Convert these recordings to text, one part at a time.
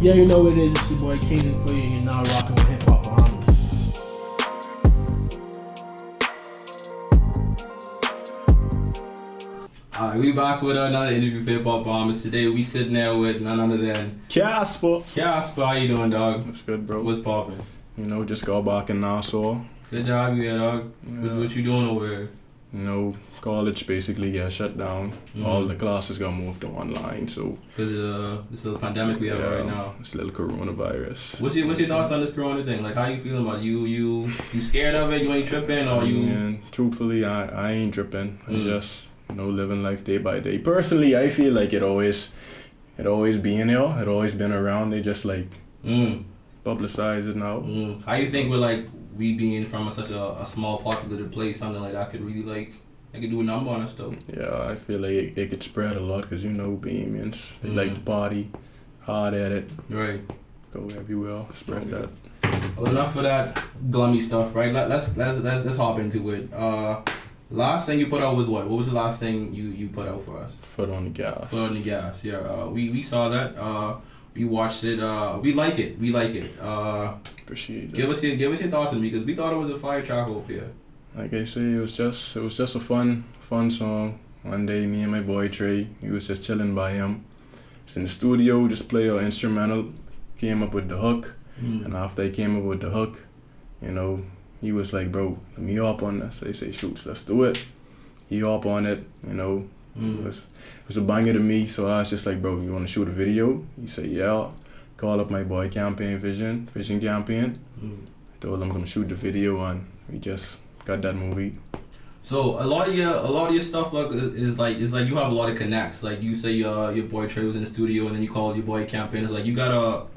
Yeah, you know what it is. It's your boy Kaden for you, and you're now rocking with Hip-Hop Bahamas. Alright, we back with another interview for Hip-Hop Bahamas. Today we sitting there with none other than Caspa. Caspa. How you doing, dog? That's good, bro. What's poppin'? You know, just got back in Nassau. Good job, yeah, dog. Yeah. What you doing over here? You know, college basically got shut down. All the classes got moved to online, so Because of this little pandemic we have right now. this little coronavirus. What's your thoughts on this corona thing? Like, how you feeling about it? You scared of it? You ain't tripping, or you? And truthfully, I ain't tripping. I just, you know, living life day by day. Personally, I feel like it always been here. It always been around. They just like publicize it now. How you think with like we being from such a small populated place, something like that could really like I could do a number on us though? Yeah, I feel like it could spread a lot because you know Bahamians, they like to party, hard at it, Right. go everywhere, spread that. Well, enough of that glummy stuff, right? Let's hop into it. Last thing you put out was what? What was the last thing you put out for us? Foot on the gas. Foot on the gas. Yeah. We saw that. We watched it. We like it. Appreciate it. Give us your thoughts on it because we thought it was a fire track over here. Like I say, it was just a fun song. One day, me and my boy Trey, we was just chilling by him. It's in the studio, just play our instrumental. Came up with the hook, and after I came up with the hook, you know, he was like, "Bro, let me hop on this." I say, "Shoot, let's do it." He hop on it, you know. It was a banger to me, so I was just like, "Bro, you want to shoot a video?" He said, "Yeah." Call up my boy Campaign Vision Campaign. I told him I'm gonna shoot the video, and we just got that movie. So a lot of your stuff is like you have a lot of connects. Like you say your boy Trey was in the studio, and then you call your boy Campaign. It's like you got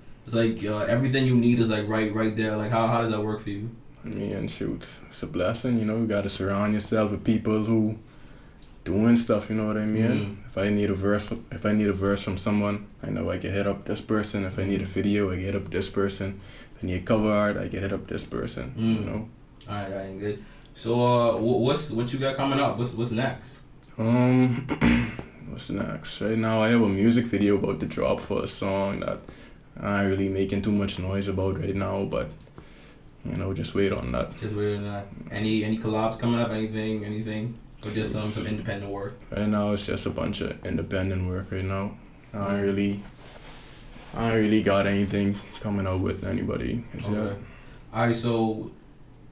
everything you need is like right there. Like how does that work for you? I mean, shoot, it's a blessing, you know. You gotta surround yourself with people who doing stuff. You know what I mean? If I need a verse from someone, I know I can hit up this person. If I need a video, I can hit up this person. If I need cover art, I can hit up this person. You know. Alright, that ain't good. So what you got coming up? What's next? What's next? Right now, I have a music video about to drop for a song that I'm not really making too much noise about right now, but you know, just wait on that. Just wait on that. Any collabs coming up? Anything? Or just some independent work? Right now, it's just a bunch of independent work right now. I don't really got anything coming out with anybody. Alright, so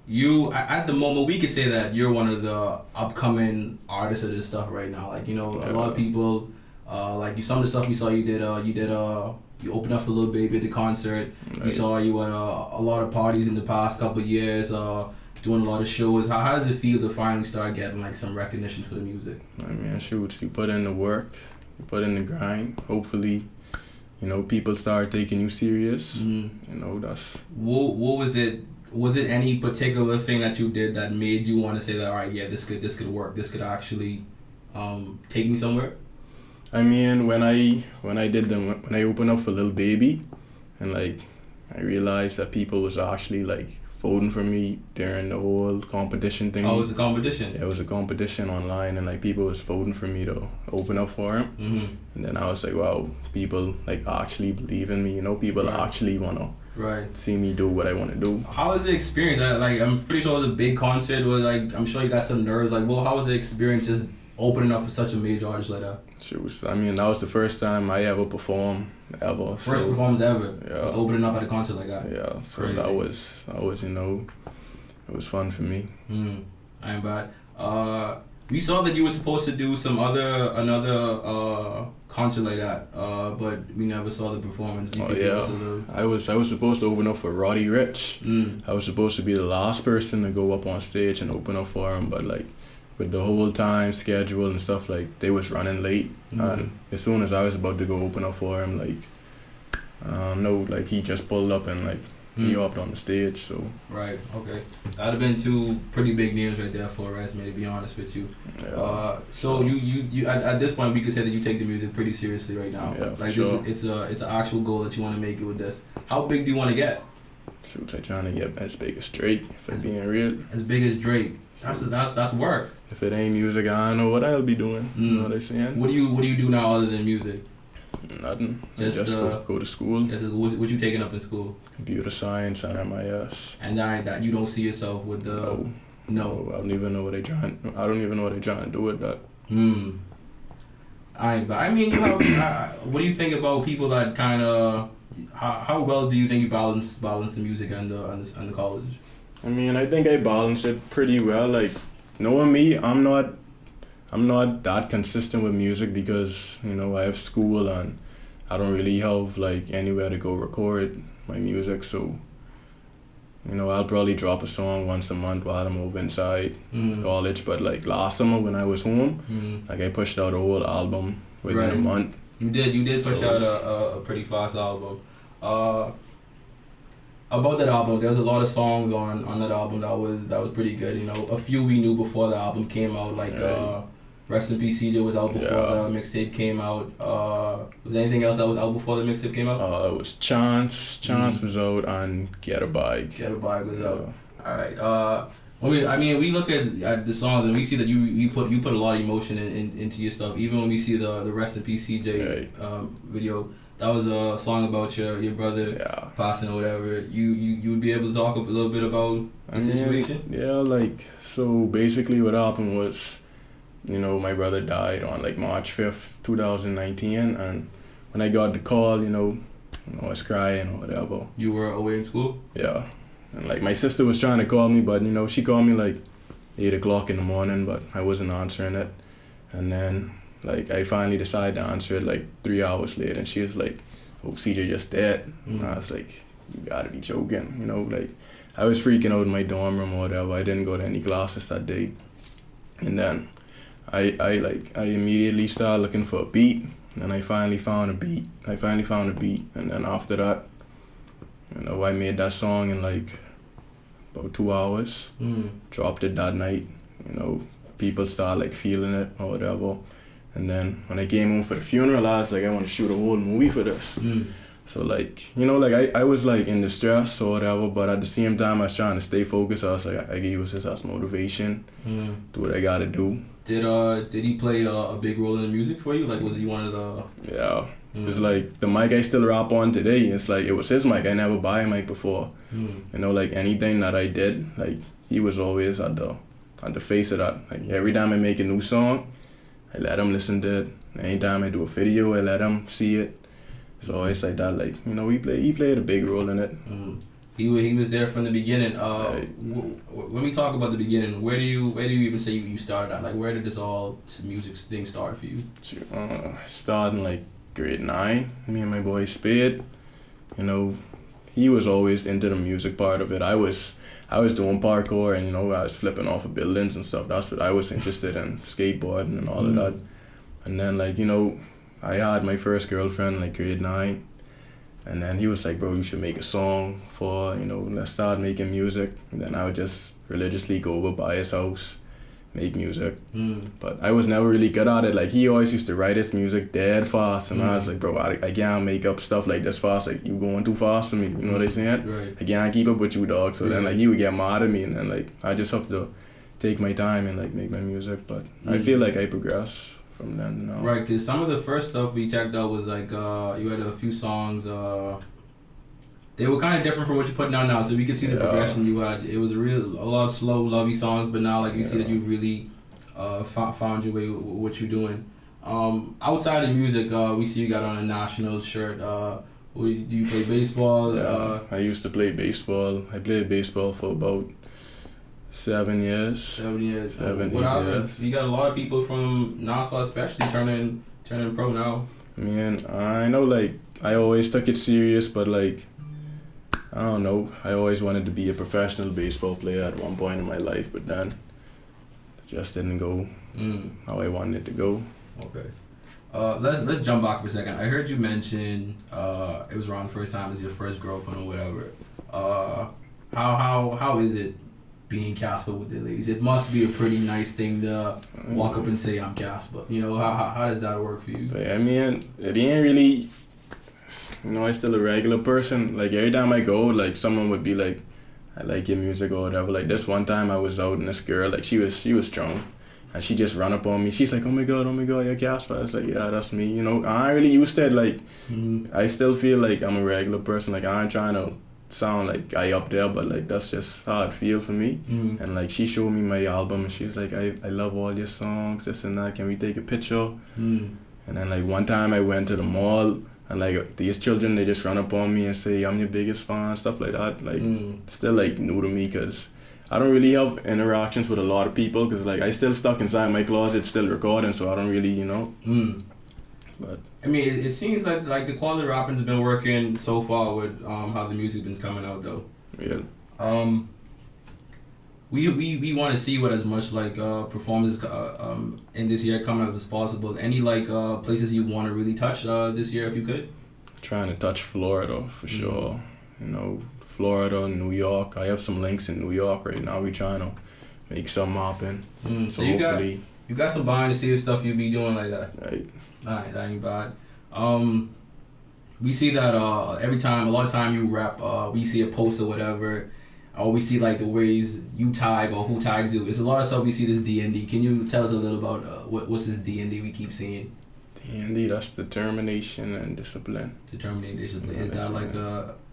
you at the moment we could say that you're one of the upcoming artists of this stuff right now. Like, you know, a lot of people like some of the stuff we saw you opened up for Lil Baby at the concert. Right. We saw you at a lot of parties in the past couple of years, doing a lot of shows. How does it feel to finally start getting like some recognition for the music? I mean, shoot, you put in the work, you put in the grind. Hopefully, you know, people start taking you serious. You know, that's. What was it? Was it any particular thing that you did that made you want to say that, all right, yeah, this could work. This could actually take me somewhere? I mean, when I opened up for Lil Baby, and like I realized that people was actually like voting for me during the whole competition thing. Oh, it was a competition? Yeah, it was a competition online, and like people was voting for me to open up for him. And then I was like, wow, people like actually believe in me. You know, people actually wanna see me do what I want to do. How was the experience? I'm pretty sure it was a big concert. I'm sure you got some nerves. Like, well, how was the experience just opening up for such a major artist like that? I mean, that was the first time I ever performed ever. First performance ever. Yeah. Was opening up at a concert like that. Yeah. So crazy. that was you know, it was fun for me. I ain't bad. We saw that you were supposed to do another concert like that, but we never saw the performance. I was supposed to open up for Roddy Ricch. I was supposed to be the last person to go up on stage and open up for him, but like with the whole time schedule and stuff, like they was running late, and as soon as I was about to go open up for him, like he just pulled up and like he hopped on the stage. So right, okay, that'd have been two pretty big names right there for a resume, to be honest with you. So you at this point we could say that you take the music pretty seriously right now. Yeah, like sure. It's an actual goal that you want to make it with this. How big do you want to get? Shoot, I'm trying to get as big as Drake. If I'm being real, as big as Drake. That's work. If it ain't music, I don't know what I'll be doing. You know what I'm saying? What do you do now other than music? Nothing. Just, Just go to school. Just what you taking up in school? Computer science and MIS. And that you don't see yourself with the no. I don't even know what they trying to do with that. But I mean, you have, what do you think about people that kind of how well do you think you balance the music and the college? I mean, I think I balance it pretty well. Like, knowing me, I'm not that consistent with music because, you know, I have school and I don't really have like anywhere to go record my music. So, you know, I'll probably drop a song once a month while I'm over inside college. But like last summer when I was home, like I pushed out a whole album within a month. You did push out a pretty fast album. About that album, there was a lot of songs on that album that was pretty good. You know, a few we knew before the album came out, like Rest in Peace CJ was out before the mixtape came out. Was there anything else that was out before the mixtape came out? It was Chance was out, and Get a Bike. Get a Bike was out. All right. We look at the songs and we see that you put a lot of emotion into your stuff. Even when we see the Rest in Peace CJ video, that was a song about your brother passing or whatever. You would be able to talk a little bit about the situation? Yeah, like, so basically what happened was, you know, my brother died on like March 5th, 2019, and when I got the call, you know, I was crying or whatever. You were away in school? Yeah. And like my sister was trying to call me, but you know, she called me like 8 o'clock in the morning, but I wasn't answering it. And then like I finally decided to answer it like 3 hours later, and she was like, "Oh, CJ just dead." And I was like, "You gotta be joking," you know, like I was freaking out in my dorm room or whatever. I didn't go to any classes that day. And then I immediately started looking for a beat, and I finally found a beat. And then after that, you know, I made that song in like about 2 hours. Dropped it that night. You know, people started like feeling it or whatever. And then when I came home for the funeral, I was like, I want to shoot a whole movie for this. So like, you know, like I was like in distress or whatever, but at the same time I was trying to stay focused. I was like, I can use this as motivation, do what I gotta do. Did he play a big role in the music for you? Like, was he one of the... Yeah. It's like the mic I still rap on today, it's like it was his mic. I never buy a mic before. You know, like anything that I did, like he was always at the face of that. Like every time I make a new song, I let him listen to it. Anytime I do a video, I let him see it. So it's like that, like, you know, he played a big role in it. He was there from the beginning. When we talk about the beginning, where do you even say you started at? Like, where did this music thing start for you? Starting like grade 9, me and my boy Spade. You know, he was always into the music part of it. I was doing parkour and, you know, I was flipping off of buildings and stuff. That's what I was interested in, skateboarding and all of that. And then, like, you know, I had my first girlfriend like grade 9. And then he was like, "Bro, you should make a song for, you know, let's start making music." And then I would just religiously go over by his house, make music. But I was never really good at it. Like, he always used to write his music dead fast. And I was like, "Bro, I can't make up stuff like this fast. Like, you going too fast for me." You know what I'm saying? Right. I can't keep up with you, dog. So then, like, he would get mad at me. And then, like, I just have to take my time and, like, make my music. But I feel like I progress from then to now. Right, because some of the first stuff we checked out was like, you had a few songs, they were kind of different from what you're putting out now, so we could see the progression you had. It was a lot of slow, lovey songs, but now, like, you see that you've really found your way with what you're doing. Outside of music, we see you got on a Nationals shirt. Do you play baseball? I used to play baseball. I played baseball for about 7 years. 7 years. 7, 8 years. You got a lot of people from Nassau especially turning pro now. I mean, I know, like, I always took it serious, but, like, I don't know. I always wanted to be a professional baseball player at one point in my life, but then it just didn't go how I wanted it to go. Okay. Let's jump back for a second. I heard you mention it was around the first time as your first girlfriend or whatever. How is it being Caspa with the ladies? It must be a pretty nice thing to walk up and say, "I'm Caspa." You know, how does that work for you? But, I mean, it ain't really, you know, I'm still a regular person. Like, every time I go, like, someone would be like, "I like your music," or whatever. Like, this one time I was out and this girl, like, she was drunk. and she just run up on me. She's like, oh my god, you're Caspa. I was like, yeah, that's me. You know, I ain't really used to it. Like, I still feel like I'm a regular person. Like, I ain't trying to sound like I up there, but like that's just how it feel for me. And like she showed me my album, and she was like, I love all your songs, this and that. Can we take a picture? And then like one time I went to the mall, and like these children, they just run up on me and say, I'm your biggest fan, stuff like that. Like still like new to me, because I don't really have interactions with a lot of people, because like I still stuck inside my closet, still recording, so I don't really, you know. But I mean, it seems like the closet rapping's been working so far with how the music's been coming out though. yeah. We want to see what as much like performances in this year coming up as possible. Any like places you want to really touch this year if you could? Trying to touch Florida for sure. You know, Florida, New York. I have some links in New York right now. We trying to make something happen. So hopefully you got some behind the scenes stuff you be doing like that. Right. Alright, that ain't bad. We see that a lot of time you rap, we see a post or whatever, or we see like the ways you tag or who tags you. It's a lot of stuff we see this D&D. Can you tell us a little about what's this D&D we keep seeing? D&D, that's determination and discipline. Determination, discipline. Is that like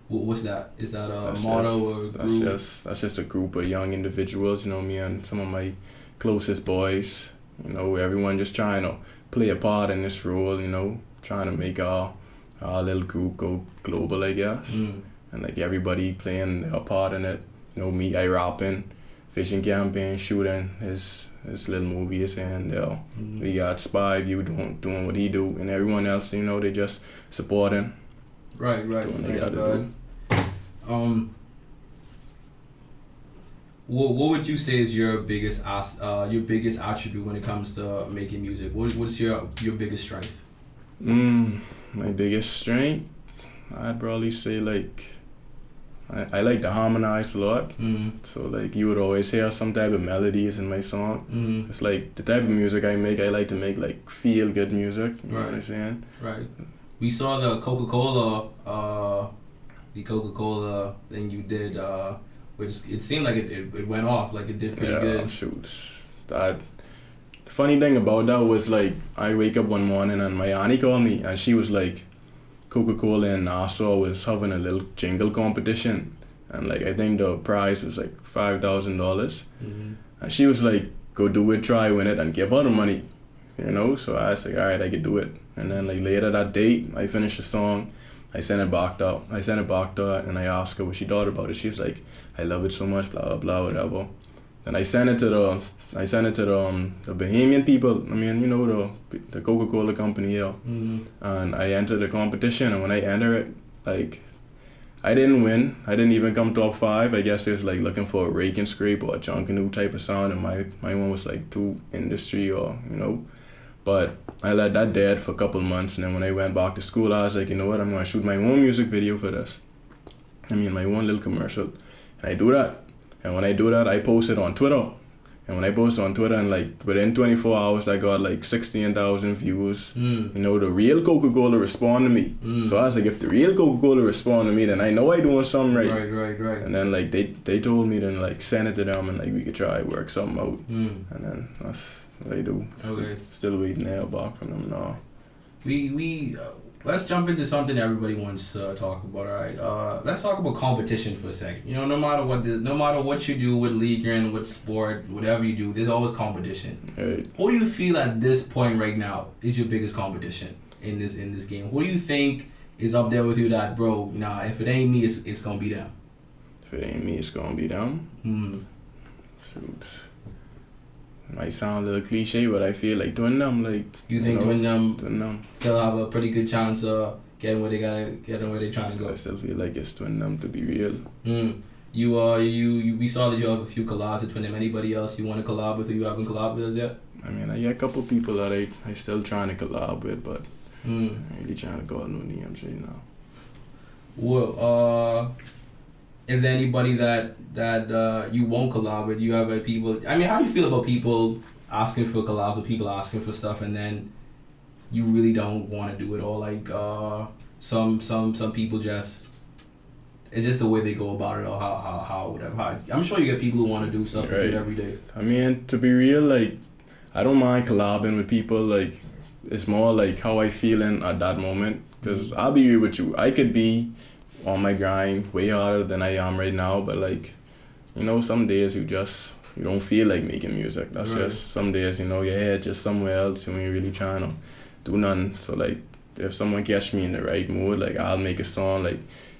what's that? Is that a That's motto or a That's group? that's just a group of young individuals. You know, me and some of my closest boys. You know, everyone just trying to play a part in this role. You know, trying to make our little group go global, I guess. And like everybody playing their part in it. You know, me, I rapping, fishing campaign, shooting his little movie is in there. We got Spy View doing what he do, and everyone else, you know, they just supporting. Right. Doing what they gotta do. What would you say is your biggest attribute when it comes to making music? What's your biggest strength? My biggest strength, I'd probably say like I like to harmonize a lot. So like you would always hear some type of melodies in my song. It's like the type of music I like to make like feel good music. You know what I'm saying? Right. We saw the Coca-Cola thing you did, which it seemed like it went off, like it did pretty good. Yeah, shoot. The funny thing about that was like I wake up one morning and my auntie called me and she was like, Coca-Cola in Nassau was having a little jingle competition, and like I think the prize was like $5,000. And she was like, go do it, try win it, and give her the money. You know, so I was like, all right, I could do it. And then like later that day, I finished the song. I sent it back to her, and I asked her what she thought about it. She was like, I love it so much, blah blah blah, whatever. And I sent it to the Bahamian people. I mean, you know, the Coca-Cola company here. And I entered the competition, and when I entered it, like, I didn't win. I didn't even come top 5. I guess it was like looking for a rake and scrape or a junkanoo type of sound, and my one was like too industry or, you know. But I let that dead for a couple months, and then when I went back to school, I was like, you know what, I'm gonna shoot my own music video for this. I mean, my own little commercial. And I do that. And when I do that, I post it on Twitter. And when I post on Twitter, and like within 24 hours, I got like 16,000 views. You know, the real Coca-Cola respond to me. So I was like, if the real Coca-Cola respond to me, then I know I doing something right. Right. And then like they told me then like send it to them and like we could try work something out. And then that's what I do. Okay. Still waiting to hear back from them now. We let's jump into something everybody wants to talk about. All right, let's talk about competition for a second. You know, no matter what you do, what league you're in, what sport, whatever you do, there's always competition. Right. Who do you feel at this point right now is your biggest competition in this game? Who do you think is up there with you that, bro, nah, if it ain't me, it's gonna be them? If it ain't me, it's gonna be them. Shoot. Might sound a little cliche, but I feel like doing them, like you think doing them still have a pretty good chance of getting where they gotta get and where they trying to go. I still feel like it's twin them to be real. You we saw that you have a few collabs with Twin Them. Anybody else you want to collab with or you haven't collabed with us yet? I mean, I got a couple people that I still trying to collab with, but I'm really trying to call no names right now. Well, is there anybody that you won't collab with? You have people. I mean, how do you feel about people asking for collabs or people asking for stuff and then you really don't want to do it? Or like some people just, it's just the way they go about it or how whatever. I'm sure you get people who want to do stuff right. every day. I mean, to be real, like I don't mind collabing with people. Like, it's more like how I feeling at that moment. Because I'll be real with you, I could be on my grind way harder than I am right now, but like, you know, some days you don't feel like making music. That's Right. just some days, you know, your head just somewhere else and you ain't really trying to do nothing. So like, if someone catch me in the right mood, like I'll make a song. Like,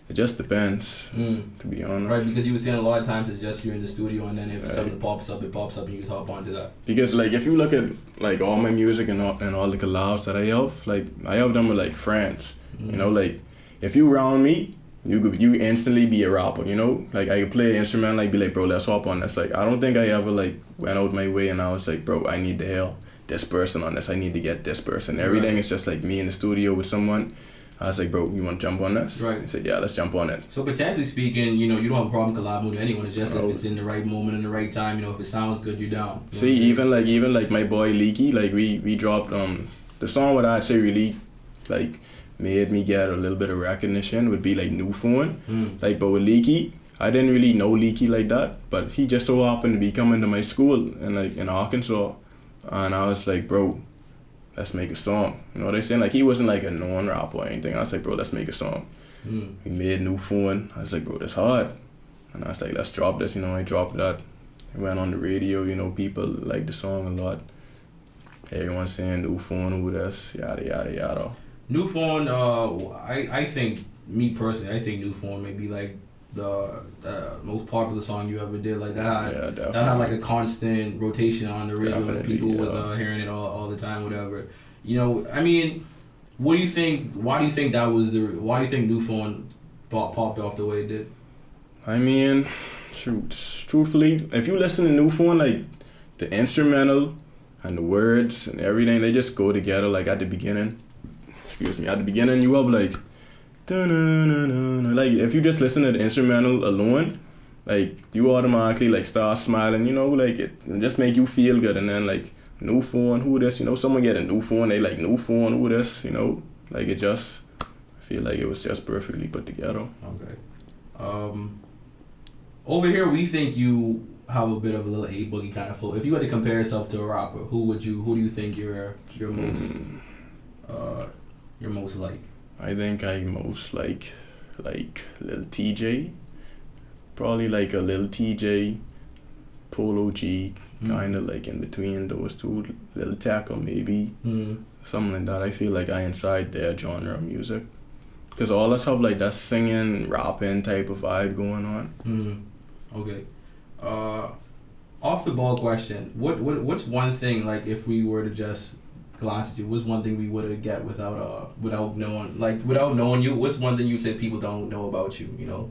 it just depends, to be honest. Right, because you were saying a lot of times it's just you're in the studio and then if Right. something pops up, it pops up and you just hop onto that. Because like, if you look at like all my music and all the collabs that I have, like I have them with like friends. You know, like if you round me, you instantly be a rapper, you know? Like I could play an instrument, like be like, bro, let's hop on this. Like I don't think I ever like went out my way and I was like, bro, I need to help this person on this. I need to get this person. Everything is just like me in the studio with someone. I was like, bro, you want to jump on this? Right. He said, yeah, let's jump on it. So potentially speaking, you know, you don't have a problem collabing with anyone. It's just if it's in the right moment and the right time. You know, if it sounds good, you're down. You See, know even like my boy Leaky, like we dropped the song what I'd say really like made me get a little bit of recognition would be like New Phone. Like, but with Leaky, I didn't really know Leaky like that, but he just so happened to be coming to my school in Arkansas, and I was like, bro, let's make a song. You know what I'm saying? Like, he wasn't like a known rapper or anything. I was like, bro, let's make a song. We made New Phone. I was like, bro, that's hard. And I was like, let's drop this. You know, I dropped that. It went on the radio. You know, people liked the song a lot. Everyone saying New Phone, who this, yada yada yada. New Phone, I think, me personally, I think New Phone may be like the most popular song you ever did. Like that had like a constant rotation on the radio and people was hearing it all the time, whatever. You know, I mean, what do you think? Why do you think New Phone popped off the way it did? I mean, shoot, truthfully, if you listen to New Phone, like the instrumental and the words and everything, they just go together. Like at the beginning, you have like, like if you just listen to the instrumental alone, like you automatically like start smiling, you know, like it just make you feel good. And then like New Phone, who this, you know, someone get a new phone, they like New Phone, who this, you know, like it just, I feel like it was just perfectly put together. Okay. Over here, we think you have a bit of a little A-Boogie kind of flow. If you had to compare yourself to a rapper, who do you think you're most like? I think I most like liltjay. Probably like a liltjay, Polo G, kind of like in between those two. Lil Tackle maybe, something like that. I feel like I inside their genre of music. Because all us have like that singing, rapping type of vibe going on. Okay. Off the ball question. What's one thing, like if we were to just glance at you, what's one thing we would get without knowing you? What's one thing you said people don't know about you? You know.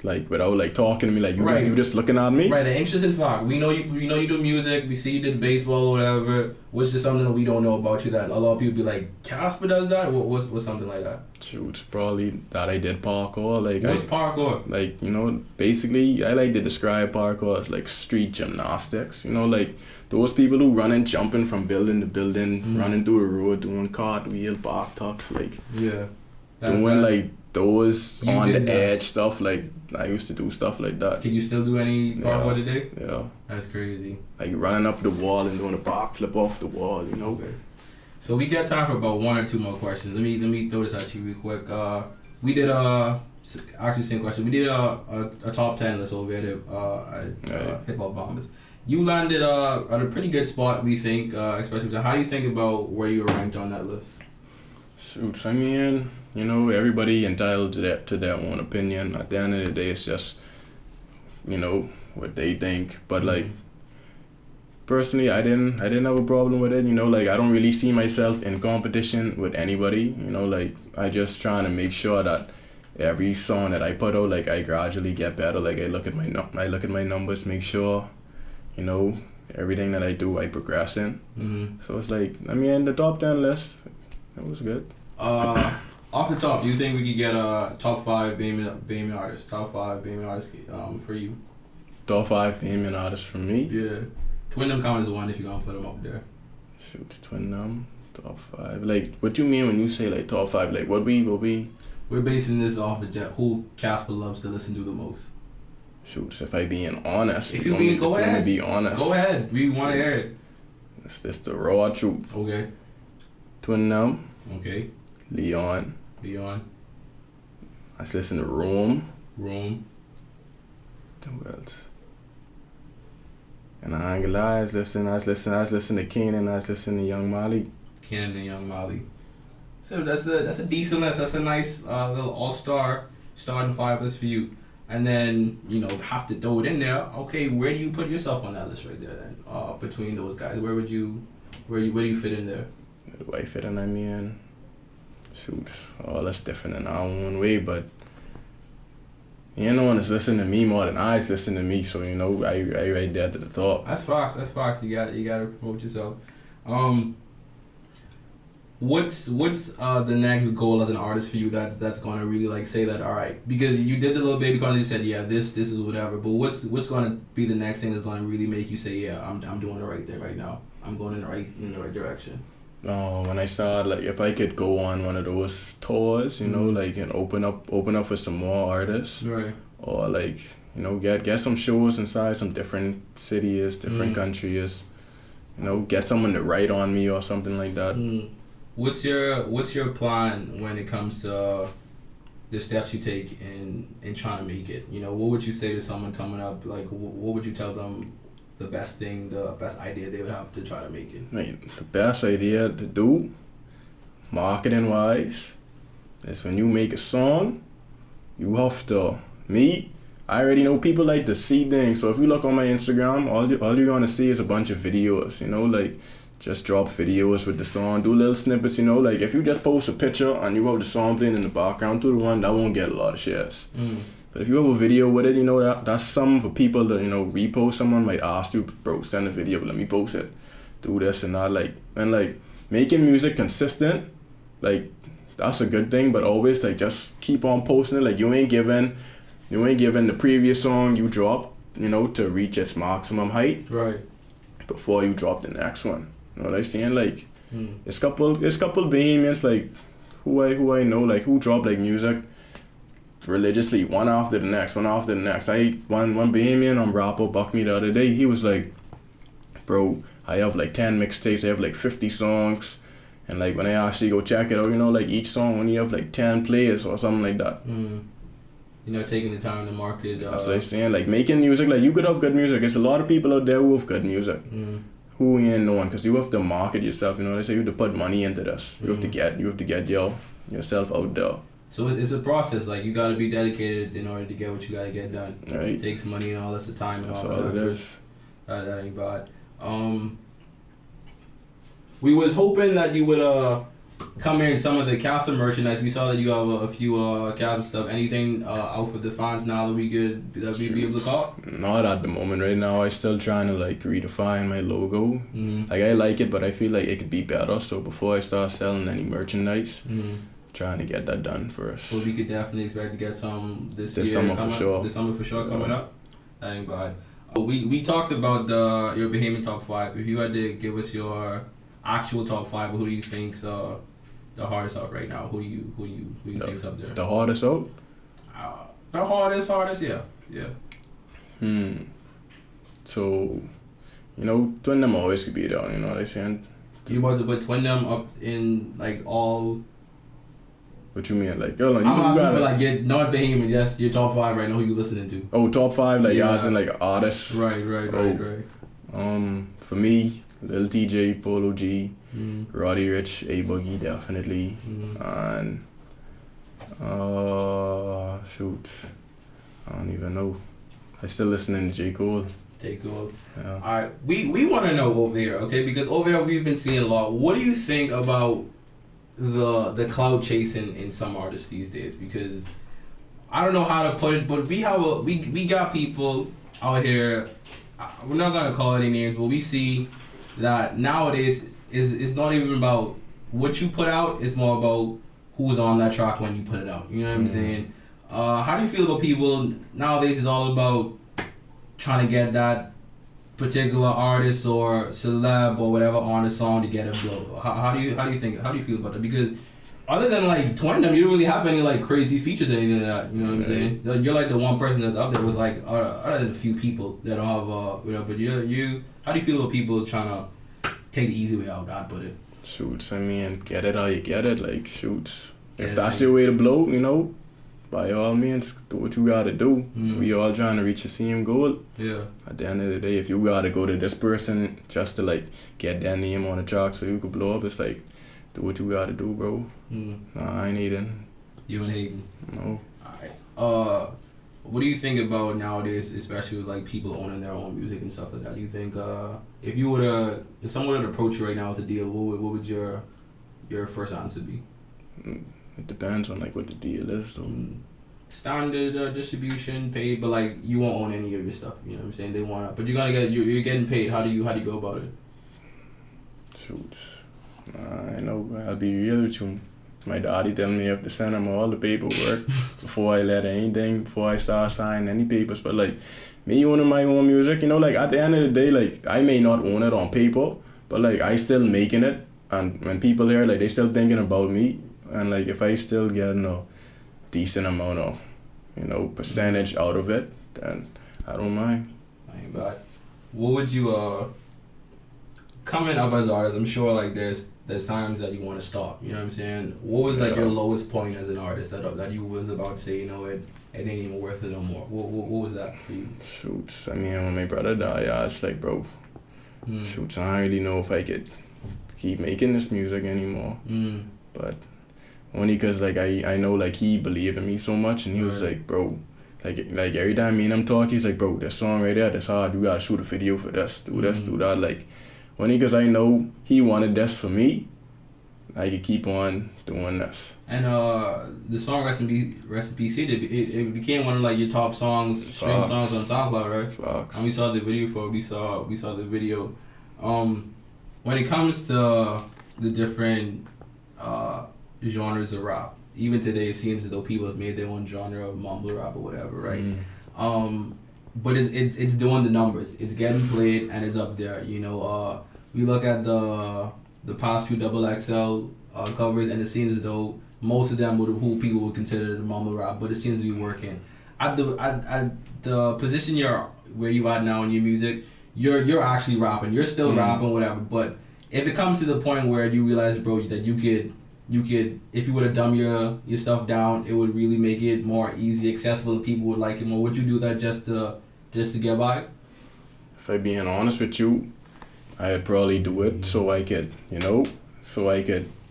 Like without like talking to me, like Right. you just looking at me. Right, an interesting fact. We know you do music. We see you did baseball or whatever. What's just something that we don't know about you that a lot of people be like, Caspa does that? What's something like that? Shoot, probably that I did parkour. Like What's parkour? Like, you know, basically I like to describe parkour as like street gymnastics. You know, like those people who running, jumping from building to building, running through the road, doing cartwheel, back tucks, like doing like those on the edge stuff. Like I used to do stuff like that. Can you still do any parkour today? Yeah. That's crazy. Like running up the wall and doing a backflip off the wall, you know. Okay. So we got time for about one or two more questions. Let me throw this at you real quick. We did actually same question. We did a top 10 list over at Hip-Hop Bahamas. You landed at a pretty good spot, we think, especially with that. How do you think about where you were ranked on that list? Shoot, I mean, you know, everybody entitled to their own opinion. At the end of the day, it's just, you know, what they think. But like, personally, I didn't have a problem with it. You know, like I don't really see myself in competition with anybody. You know, like I just trying to make sure that every song that I put out, like I gradually get better. Like I look at my numbers, make sure, you know, everything that I do, I progress in. So it's like, I mean, the top 10 list, it was good. Off the top, do you think we could get a top 5 Bahamian artists? Top 5 Bahamian artists for you? Top 5 Bahamian artists for me? Yeah. Twin them count as one if you're gonna put them up there. Shoot, twin them, top 5. Like, what you mean when you say like top 5? Like, what we? We're basing this off of who Caspa loves to listen to the most. Shoot, if I being honest. If you being, go ahead. Be honest. Go ahead. We want to hear it. It's just the raw truth. Okay. Twin them. Okay. Leon. I was listening to Rome. Who else? And I ain't gonna lie, I was listening to Kanan, I was listening to Young Mali. So that's a decent list. That's a nice little all-star starting 5 list for you. And then, have to throw it in there. Okay, where do you put yourself on that list right there then? Between those guys, where do you fit in there? Where do I fit in? I mean, shoot, all that's different in our own way, but no one is listening to me more than I is listening to me, so I right there to the top. That's facts. You gotta promote yourself. What's the next goal as an artist for you that's gonna really like say that, all right, because you did the Lil Baby Corner, you said this is whatever, but what's gonna be the next thing that's gonna really make you say, yeah, I'm doing the right thing right now, I'm going in the right direction? When I started, like, if I could go on one of those tours, like, and open up for some more artists, right, or like, get some shows inside some different cities, different countries, get someone to write on me or something like that. What's your plan when it comes to the steps you take in trying to make it? What would you say to someone coming up? Like, what would you tell them the best idea they would have to try to make it? The best idea to do, marketing wise, is when you make a song, you have to I already know people like to see things. So if you look on my Instagram, all you're gonna see is a bunch of videos. Like, just drop videos with the song, do little snippets. Like, if you just post a picture and you have the song playing in the background to the one, that won't get a lot of shares. But if you have a video with it, that's something for people to, repost. Someone might ask you, bro, send a video, let me post it. Do this and that, and making music consistent, that's a good thing, but always, just keep on posting it. You ain't giving the previous song you drop, to reach its maximum height. Right. Before you drop the next one. You know what I'm saying? It's couple Bahamians, who I know, who drop, music religiously, one after the next. One Bahamian rapper bucked me the other day. He was like, bro, I have 10 mixtapes, I have 50 songs, and when I actually go check it out, each song only have 10 plays or something like that. Taking the time to market. That's what I'm saying. Making music, you could have good music. There's a lot of people out there who have good music. Who ain't knowing, because you have to market yourself. They say you have to put money into this. You have to get yourself out there. So it's a process. You gotta be dedicated in order to get what you gotta get done. Right. It takes money and all that's the time. That's all it is. That ain't bad. We was hoping that you would come here in some of the Caspa merchandise. We saw that you have a few Caspa stuff. Anything out for the fans now that we could be able to call? Not at the moment. Right now, I'm still trying to redefine my logo. I like it, but I feel like it could be better. So before I start selling any merchandise, trying to get that done first. Well, we could definitely expect to get some this year. Summer for sure. This summer for sure coming up. That ain't bad. We talked about your Bahamian top 5. If you had to give us your actual top 5, who do you think's the hardest out right now? Who do you think's up there? The hardest out? The hardest, yeah. So, Twin them always could be there, you know what I'm saying? You about to put Twin them up in all? What you mean? Girl, I'm asking for your North Bahamian, just your top 5 right now, who you listening to? Oh, top 5, as in artists? Right. For me, liltjay, Polo G, Roddy Rich, A Boogie definitely, and shoot, I don't even know. I still listening to J. Cole. Yeah. Alright, we want to know over here, okay? Because over here we've been seeing a lot. What do you think about the cloud chasing in some artists these days? Because I don't know how to put it, but we got people out here. We're not gonna call any names, but we see that nowadays it's not even about what you put out. It's more about who's on that track when you put it out. You know what I'm saying? How do you feel about people nowadays? It's all about trying to get that particular artist or celeb or whatever on a song to get a blow. How do you feel about that? Because other than like 20 of them, you don't really have any like crazy features or anything like that. You know what I'm saying? You're like the one person that's up there with like other than a few people that don't have you know. But you, how do you feel about people trying to take the easy way out? I'd put it. Shoots, I mean, get it how you get it. Like, shoots. If that's your way to blow, you know, by all means, do what you gotta do. We all trying to reach the same goal. Yeah. At the end of the day, if you gotta go to this person just to like get their name on the track so you could blow up, it's like, do what you gotta do, bro. Nah, I ain't hating. You ain't hating? No. Alright. What do you think about nowadays, especially with like people owning their own music and stuff like that? Do you think if someone would approach you right now with a deal, what would your first answer be? It depends on like what the deal is, though. Standard distribution paid, but like you won't own any of your stuff. You know what I'm saying? They want, but you're getting paid. How do you go about it? Shoot, I know. I'll be real with you. My daddy tell me I have to send him all the paperwork before I start signing any papers. But like me owning my own music, you know, like at the end of the day, like I may not own it on paper, but like I still making it, and when people hear, like they still thinking about me, and like if I still get a decent amount of, you know, percentage out of it, then I don't mind. I ain't bad. What would you coming up as an artist? I'm sure like there's times that you want to stop. You know what I'm saying? What was like your lowest point as an artist that you was about to say, you know, it ain't even worth it no more? What was that for you? Shoots, I mean, when my brother died, I was like, bro, shoots, I don't really know if I could keep making this music anymore. But only cause like I know like he believed in me so much, and he was like, bro, like every time me and him talk, he's like, bro, that song right there, that's hard. You gotta shoot a video for this, do this, do that. Like, only cause I know he wanted this for me, I could keep on doing this. And the song Rest in Peace, it became one of like your top songs, stream songs on SoundCloud, right? Facts. And we saw the video for it. We saw the video. When it comes to the different genres of rap, even today it seems as though people have made their own genre of mumble rap or whatever, right? But it's doing the numbers. It's getting played and it's up there. You know, we look at the past few XXL covers, and it seems as though most of them who people would consider the mumble rap, but it seems to be working. At the position where you are now in your music, you're actually rapping. You're still rapping, whatever. But if it comes to the point where you realize, bro, that you could if you would have dumbed your stuff down, it would really make it more easy accessible and people would like it more. Would you do that just to get by? If I'm being honest with you, I'd probably do it so I could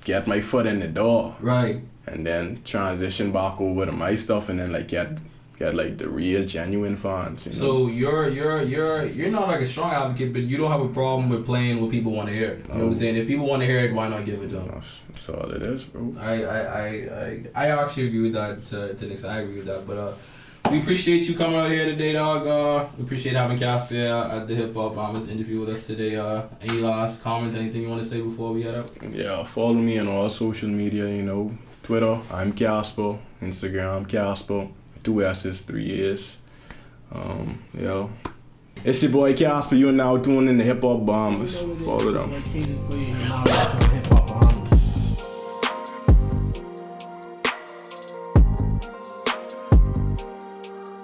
get my foot in the door. Right. And then transition back over to my stuff, and then like get like the real genuine fans. You know? So you're not like a strong advocate, but you don't have a problem with playing what people want to hear. You know what I'm saying? If people want to hear it, why not give it to them? That's all it is, bro. I actually agree with that to an extent. I agree with that, but we appreciate you coming out here today, dog. We appreciate having Caspa at the Hip-Hop Bahamas interview with us today. Any last comments, anything you want to say before we head up? Yeah, follow me on all social media, you know. Twitter, I'm Caspa. Instagram, Caspa. 2 S's, 3 A's. It's your boy Caspa. You're now tuned in the Hip-Hop Bahamas. Follow them. Hip-Hop Bahamas.